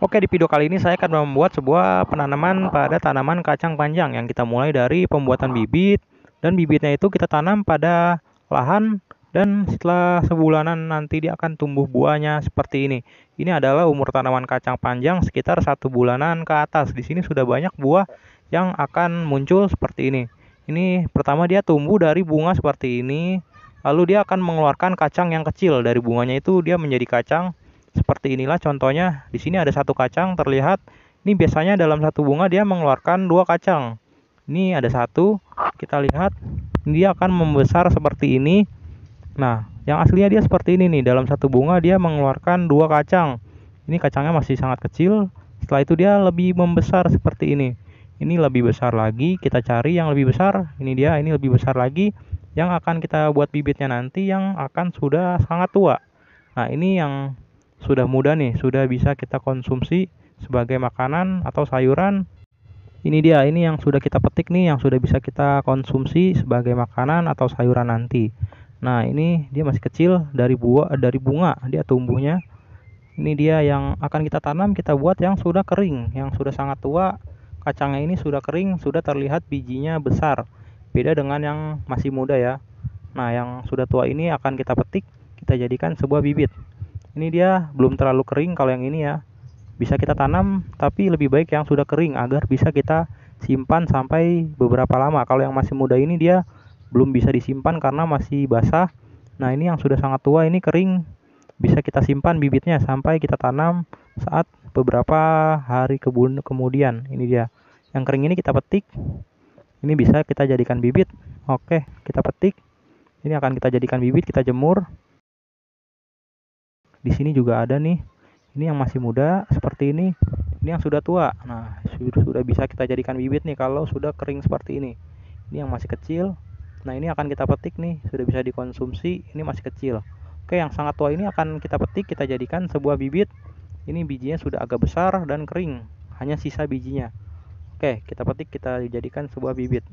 Oke, di video kali ini saya akan membuat sebuah penanaman pada tanaman kacang panjang yang kita mulai dari pembuatan bibit, dan bibitnya itu kita tanam pada lahan, dan setelah sebulanan nanti dia akan tumbuh buahnya seperti ini. Ini adalah umur tanaman kacang panjang sekitar 1 bulanan ke atas. Di sini sudah banyak buah yang akan muncul seperti ini. Ini pertama dia tumbuh dari bunga seperti ini, lalu dia akan mengeluarkan kacang yang kecil dari bunganya itu dia menjadi kacang. Seperti inilah contohnya. Di sini ada satu kacang terlihat. Ini biasanya dalam satu bunga dia mengeluarkan 2 kacang. Ini ada satu. Kita lihat dia akan membesar seperti ini. Nah, yang aslinya dia seperti ini nih. Dalam satu bunga dia mengeluarkan 2 kacang. Ini kacangnya masih sangat kecil. Setelah itu dia lebih membesar seperti ini. Ini lebih besar lagi. Kita cari yang lebih besar. Ini dia. Ini lebih besar lagi. Yang akan kita buat bibitnya nanti yang akan sudah sangat tua. Nah, ini yang sudah muda nih, sudah bisa kita konsumsi sebagai makanan atau sayuran. Ini dia, ini yang sudah kita petik nih, yang sudah bisa kita konsumsi sebagai makanan atau sayuran nanti. Nah, ini dia masih kecil dari buah, dari bunga dia tumbuhnya. Ini dia yang akan kita tanam, kita buat yang sudah kering, yang sudah sangat tua. Kacangnya ini sudah kering, sudah terlihat bijinya besar. Beda dengan yang masih muda ya. Nah, yang sudah tua ini akan kita petik, kita jadikan sebuah bibit. Ini dia belum terlalu kering kalau yang ini ya. Bisa kita tanam, tapi lebih baik yang sudah kering agar bisa kita simpan sampai beberapa lama. Kalau yang masih muda ini dia belum bisa disimpan karena masih basah. Nah, ini yang sudah sangat tua ini kering. Bisa kita simpan bibitnya sampai kita tanam saat beberapa hari kemudian. Ini dia. Yang kering ini kita petik. Ini bisa kita jadikan bibit. Oke, kita petik. Ini akan kita jadikan bibit, kita jemur. Di sini juga ada nih. Ini yang masih muda seperti ini. Ini yang sudah tua. Nah, sudah bisa kita jadikan bibit nih kalau sudah kering seperti ini. Ini yang masih kecil. Nah, ini akan kita petik nih, sudah bisa dikonsumsi. Ini masih kecil. Oke, yang sangat tua ini akan kita petik, kita jadikan sebuah bibit. Ini bijinya sudah agak besar dan kering, hanya sisa bijinya. Oke, kita petik, kita jadikan sebuah bibit.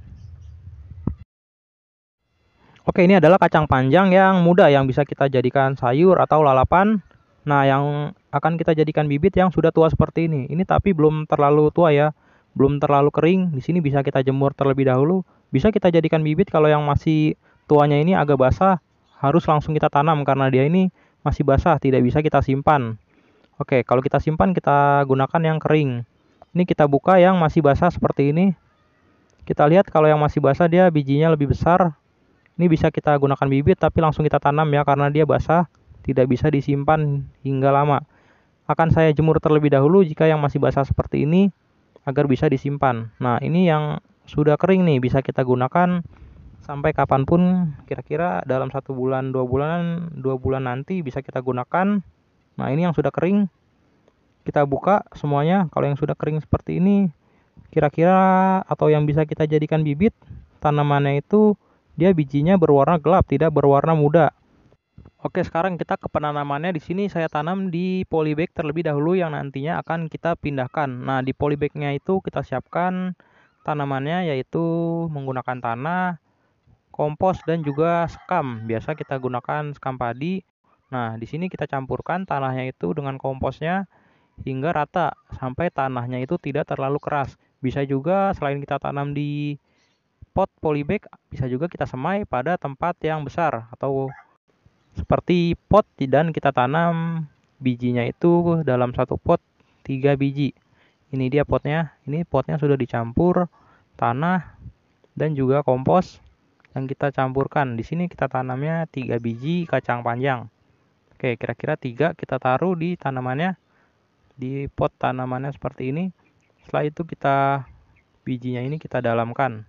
Oke, ini adalah kacang panjang yang muda yang bisa kita jadikan sayur atau lalapan. Nah, yang akan kita jadikan bibit yang sudah tua seperti ini. Ini tapi belum terlalu tua ya, belum terlalu kering. Di sini bisa kita jemur terlebih dahulu. Bisa kita jadikan bibit kalau yang masih tuanya ini agak basah, harus langsung kita tanam karena dia ini masih basah, tidak bisa kita simpan. Oke, kalau kita simpan kita gunakan yang kering. Ini kita buka yang masih basah seperti ini. Kita lihat kalau yang masih basah dia bijinya lebih besar. Ini bisa kita gunakan bibit tapi langsung kita tanam ya karena dia basah, tidak bisa disimpan hingga lama. Akan saya jemur terlebih dahulu jika yang masih basah seperti ini agar bisa disimpan. Nah, ini yang sudah kering nih bisa kita gunakan sampai kapanpun, kira-kira dalam 1 bulan, 2 bulan, 2 bulan nanti bisa kita gunakan. Nah, ini yang sudah kering. Kita buka semuanya. Kalau yang sudah kering seperti ini, kira-kira atau yang bisa kita jadikan bibit, tanamannya itu dia bijinya berwarna gelap, tidak berwarna muda. Oke, sekarang kita ke penanamannya. Di sini saya tanam di polybag terlebih dahulu yang nantinya akan kita pindahkan. Nah, di polybagnya itu kita siapkan tanamannya yaitu menggunakan tanah, kompos dan juga sekam. Biasa kita gunakan sekam padi. Nah, di sini kita campurkan tanahnya itu dengan komposnya hingga rata sampai tanahnya itu tidak terlalu keras. Bisa juga selain kita tanam di pot polybag, bisa juga kita semai pada tempat yang besar atau seperti pot, dan kita tanam bijinya itu dalam satu pot 3 biji. Ini dia potnya. Ini potnya sudah dicampur tanah dan juga kompos yang kita campurkan. Di sini kita tanamnya 3 biji kacang panjang. Oke, kira-kira 3 kita taruh di tanamannya, di pot tanamannya seperti ini. Setelah itu kita bijinya ini kita dalamkan.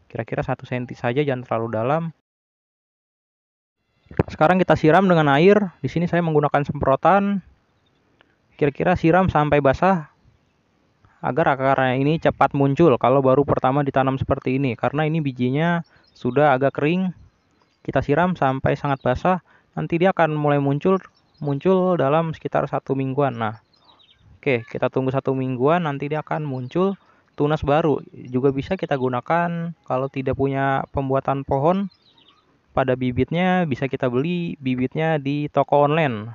Kira-kira 1 cm saja, jangan terlalu dalam. Sekarang kita siram dengan air. Di sini saya menggunakan semprotan. Kira-kira siram sampai basah agar akarnya ini cepat muncul kalau baru pertama ditanam seperti ini. Karena ini bijinya sudah agak kering. Kita siram sampai sangat basah. Nanti dia akan mulai muncul dalam sekitar 1 mingguan. Nah, oke, kita tunggu 1 mingguan, nanti dia akan muncul tunas baru. Juga bisa kita gunakan kalau tidak punya pembuatan pohon pada bibitnya, bisa kita beli bibitnya di toko online.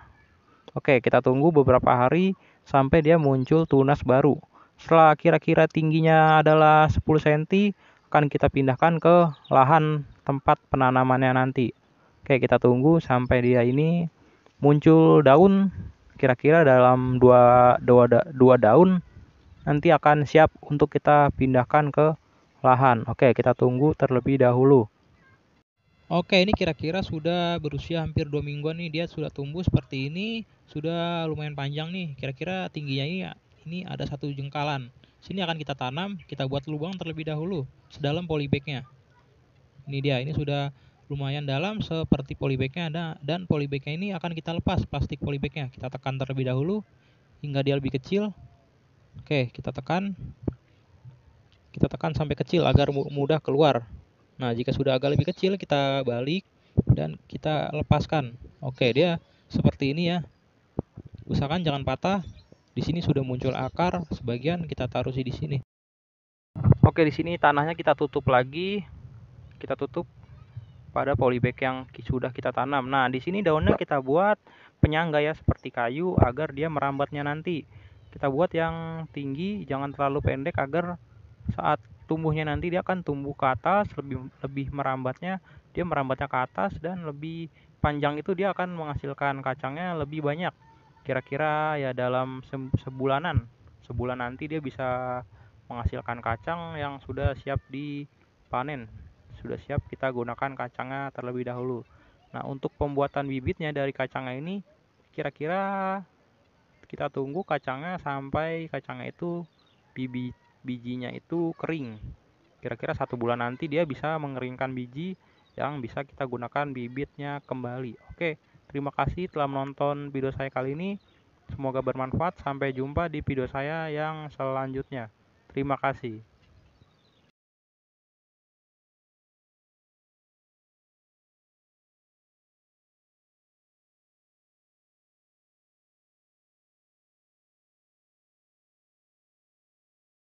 Oke, kita tunggu beberapa hari. sampai dia muncul tunas baru. Setelah kira-kira tingginya adalah 10 cm, akan kita pindahkan ke lahan tempat penanamannya nanti. Oke, kita tunggu sampai dia ini muncul daun, kira-kira dalam dua daun nanti akan siap untuk kita pindahkan ke lahan. Oke, kita tunggu terlebih dahulu. Oke, ini kira-kira sudah berusia hampir 2 mingguan nih, dia sudah tumbuh seperti ini, sudah lumayan panjang nih. Kira-kira tingginya ini ada 1 jengkalan. Sini akan kita tanam, kita buat lubang terlebih dahulu sedalam polybagnya. Ini dia, ini sudah lumayan dalam seperti polybagnya, dan polybagnya ini akan kita lepas plastik polybagnya. Kita tekan terlebih dahulu hingga dia lebih kecil. Oke, kita tekan sampai kecil agar mudah keluar. Nah, jika sudah agak lebih kecil, kita balik dan kita lepaskan. Oke, dia seperti ini ya. Usahakan jangan patah. Di sini sudah muncul akar, sebagian kita taruh di sini. Oke, di sini tanahnya kita tutup lagi. Kita tutup pada polybag yang sudah kita tanam. Nah, di sini daunnya kita buat penyangga ya, seperti kayu agar dia merambatnya nanti. Kita buat yang tinggi, jangan terlalu pendek agar saat tumbuhnya nanti dia akan tumbuh ke atas, lebih merambatnya, dia merambatnya ke atas, dan lebih panjang itu dia akan menghasilkan kacangnya lebih banyak. Kira-kira ya dalam sebulan nanti dia bisa menghasilkan kacang yang sudah siap dipanen, sudah siap kita gunakan kacangnya terlebih dahulu. Nah, untuk pembuatan bibitnya dari kacangnya ini, kira-kira kita tunggu kacangnya sampai kacangnya itu bijinya itu kering. Kira-kira 1 bulan nanti dia bisa mengeringkan biji yang bisa kita gunakan bibitnya kembali. Oke, terima kasih telah menonton video saya kali ini. Semoga bermanfaat. Sampai jumpa di video saya yang selanjutnya. Terima kasih.